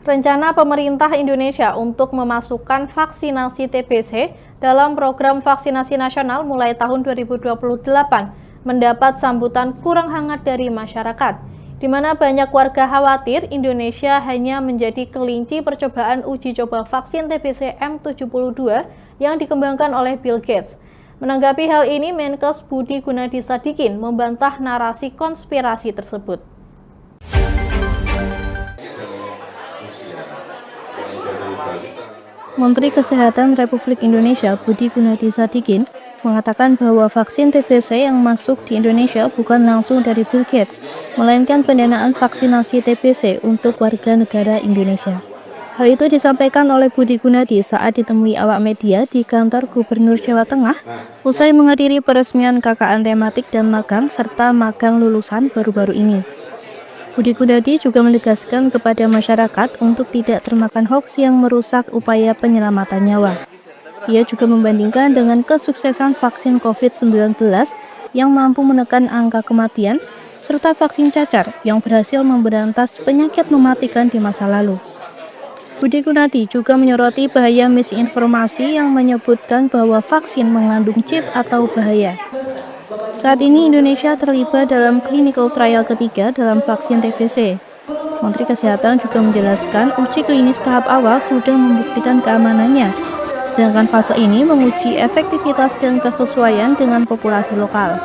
Rencana pemerintah Indonesia untuk memasukkan vaksinasi TBC dalam program vaksinasi nasional mulai tahun 2028 mendapat sambutan kurang hangat dari masyarakat, di mana banyak warga khawatir Indonesia hanya menjadi kelinci percobaan uji coba vaksin TBC M72 yang dikembangkan oleh Bill Gates. Menanggapi hal ini, Menkes Budi Gunadi Sadikin membantah narasi konspirasi tersebut. Menteri Kesehatan Republik Indonesia Budi Gunadi Sadikin mengatakan bahwa vaksin TBC yang masuk di Indonesia bukan langsung dari Bill Gates, melainkan pendanaan vaksinasi TBC untuk warga negara Indonesia. Hal itu disampaikan oleh Budi Gunadi saat ditemui awak media di kantor Gubernur Jawa Tengah, usai menghadiri peresmian KKN tematik dan magang serta magang lulusan baru-baru ini. Budi Gunadi juga menegaskan kepada masyarakat untuk tidak termakan hoaks yang merusak upaya penyelamatan nyawa. Ia juga membandingkan dengan kesuksesan vaksin COVID-19 yang mampu menekan angka kematian, serta vaksin cacar yang berhasil memberantas penyakit mematikan di masa lalu. Budi Gunadi juga menyoroti bahaya misinformasi yang menyebutkan bahwa vaksin mengandung chip atau bahaya. Saat ini Indonesia terlibat dalam clinical trial ketiga dalam vaksin TBC. Menteri Kesehatan juga menjelaskan uji klinis tahap awal sudah membuktikan keamanannya, sedangkan fase ini menguji efektivitas dan kesesuaian dengan populasi lokal.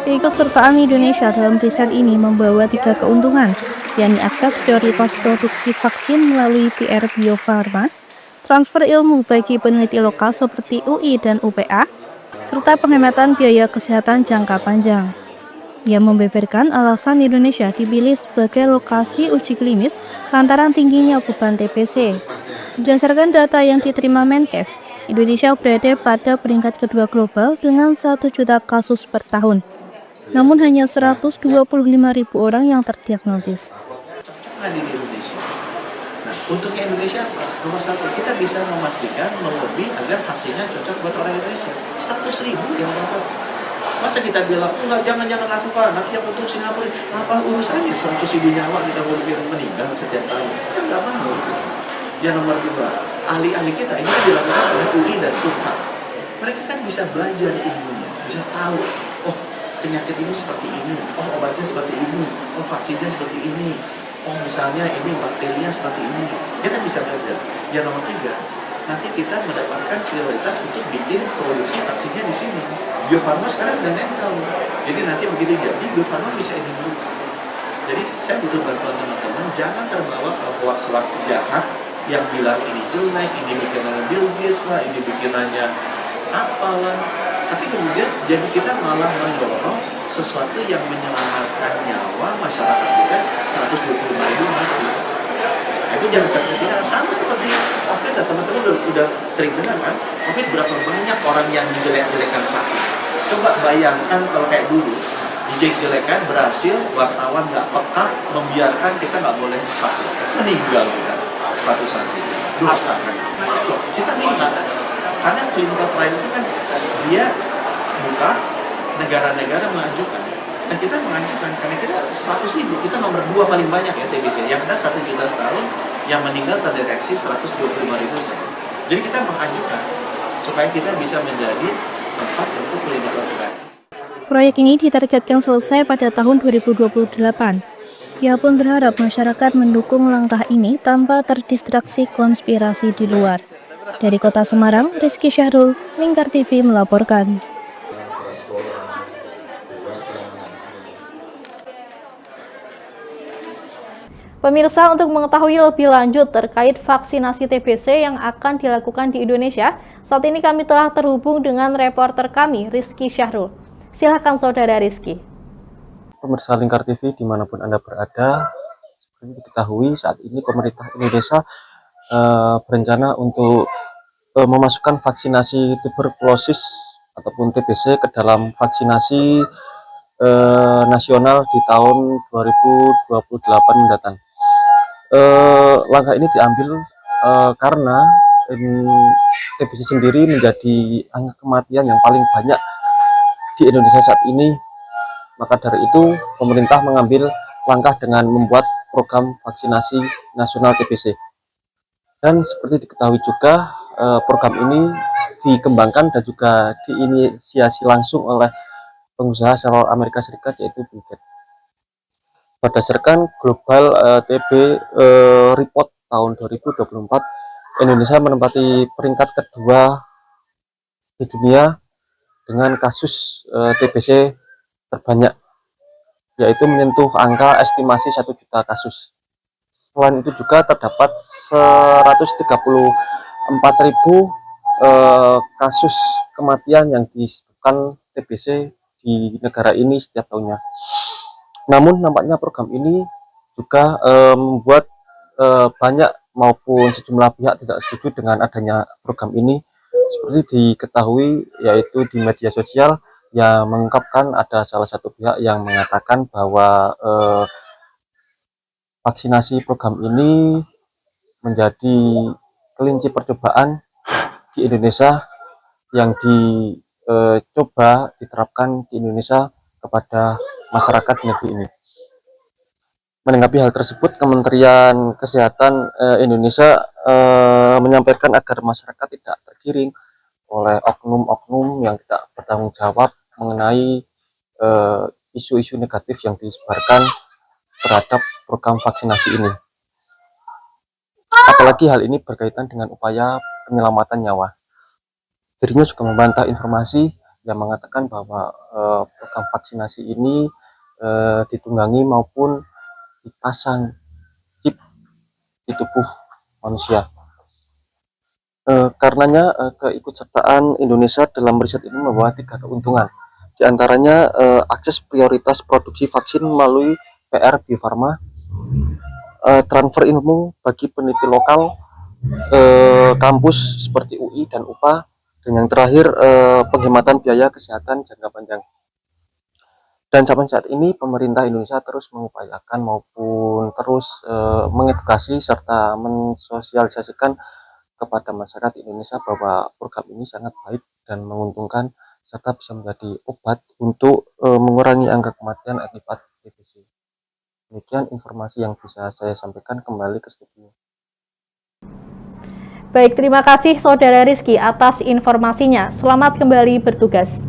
Keikutsertaan Indonesia dalam riset ini membawa 3 keuntungan, yakni akses prioritas produksi vaksin melalui PR Bio Farma, transfer ilmu bagi peneliti lokal seperti UI dan UPA, serta penghematan biaya kesehatan jangka panjang. Ia membeberkan alasan Indonesia dipilih sebagai lokasi uji klinis lantaran tingginya beban TBC. Berdasarkan data yang diterima Menkes, Indonesia berada pada peringkat kedua global dengan 1 juta kasus per tahun. Namun hanya 125.000 orang yang terdiagnosis. Untungnya Indonesia apa? Nomor 1, kita bisa memastikan melobi agar vaksinnya cocok buat orang Indonesia. 100.000 yang cocok. Masa kita bilang, enggak, jangan lakukan, nanti yang untuk Singapura, apa urusannya 100.000 nyawa kita mau bikin meninggal setiap tahun? Kita nggak mau. Yang nomor 2, ahli-ahli kita ini dilakukan oleh UI dan UNHAR. Mereka kan bisa belajar ilmunya, bisa tahu, oh penyakit ini seperti ini, oh obatnya seperti ini, oh vaksinnya seperti ini. Oh misalnya ini bakterinya seperti ini, kita bisa belajar. Yang nomor 3, nanti kita mendapatkan prioritas untuk bikin produksi vaksinnya di sini. Bio Farma sekarang udah nempel, jadi nanti begitu jadi Bio Farma bisa ini dulu. Jadi saya butuh bantuan teman-teman, jangan terbawa hoax-hoax jahat yang bilang ini jelek, ini bikinannya Bill Gates lah, ini bikinannya apalah. Tapi kemudian jadi kita malah mendorong sesuatu yang menyelamatkan nyawa masyarakat kita 125.000 mati. Itu jangan sampai kita sama seperti COVID, teman-teman udah sering dengar kan? COVID berapa banyak orang yang dijelek-jelekan vaksin. Coba bayangkan kalau kayak dulu, dijelek-jelekan berhasil, wartawan nggak peka, membiarkan kita nggak boleh vaksin. Meninggal kita, ratusan ribu, dosa kan? Loh, kita minta, karena clinical trial itu kan dia buka negara-negara mengajukan, dan kita mengajukan karena kita 100.000, kita nomor 2 paling banyak ya TBC, yang ada 1 juta setahun, yang meninggal terdeteksi 125.000. Jadi kita mengajukan supaya kita bisa menjadi tempat untuk clinical trial. Proyek ini ditargetkan selesai pada tahun 2028. Ia pun berharap masyarakat mendukung langkah ini tanpa terdistraksi konspirasi di luar. Dari Kota Semarang, Rizky Syahrul, Lingkar TV melaporkan. Pemirsa, untuk mengetahui lebih lanjut terkait vaksinasi TBC yang akan dilakukan di Indonesia, saat ini kami telah terhubung dengan reporter kami, Rizky Syahrul. Silakan Saudara Rizky. Pemirsa Lingkar TV dimanapun Anda berada, seperti diketahui saat ini pemerintah Indonesia berencana untuk memasukkan vaksinasi tuberkulosis ataupun TBC ke dalam vaksinasi nasional di tahun 2028 mendatang. Langkah ini diambil karena TBC sendiri menjadi angka kematian yang paling banyak di Indonesia saat ini. Maka dari itu pemerintah mengambil langkah dengan membuat program vaksinasi nasional TBC. Dan seperti diketahui juga, program ini dikembangkan dan juga diinisiasi langsung oleh pengusaha asal Amerika Serikat, yaitu Bill Gates. Berdasarkan Global TB Report tahun 2024, Indonesia menempati peringkat kedua di dunia dengan kasus TBC terbanyak, yaitu menyentuh angka estimasi 1 juta kasus. Selain itu juga terdapat 134.000 kasus kematian yang disebabkan TBC di negara ini setiap tahunnya. Namun nampaknya program ini juga membuat banyak maupun sejumlah pihak tidak setuju dengan adanya program ini. Seperti diketahui, yaitu di media sosial yang mengungkapkan ada salah satu pihak yang mengatakan bahwa vaksinasi program ini menjadi kelinci percobaan di Indonesia yang dicoba diterapkan di Indonesia kepada masyarakat di negeri ini. Menanggapi hal tersebut, Kementerian Kesehatan Indonesia menyampaikan agar masyarakat tidak tergiring oleh oknum-oknum yang tidak bertanggung jawab mengenai isu-isu negatif yang disebarkan terhadap program vaksinasi ini. Apalagi hal ini berkaitan dengan upaya penyelamatan nyawa. Dirinya juga membantah informasi yang mengatakan bahwa program vaksinasi ini ditunggangi maupun dipasang chip di tubuh manusia. Karenanya keikutsertaan Indonesia dalam riset ini membawa 3 keuntungan. Di antaranya akses prioritas produksi vaksin melalui PR Bio Farma, transfer ilmu bagi peneliti lokal, kampus seperti UI dan UPA, dan yang terakhir penghematan biaya kesehatan jangka panjang. Dan sampai saat ini pemerintah Indonesia terus mengupayakan maupun terus mengedukasi serta mensosialisasikan kepada masyarakat Indonesia bahwa program ini sangat baik dan menguntungkan serta bisa menjadi obat untuk mengurangi angka kematian akibat TBC. Demikian informasi yang bisa saya sampaikan, kembali ke studio. Baik, terima kasih Saudara Rizky atas informasinya. Selamat kembali bertugas.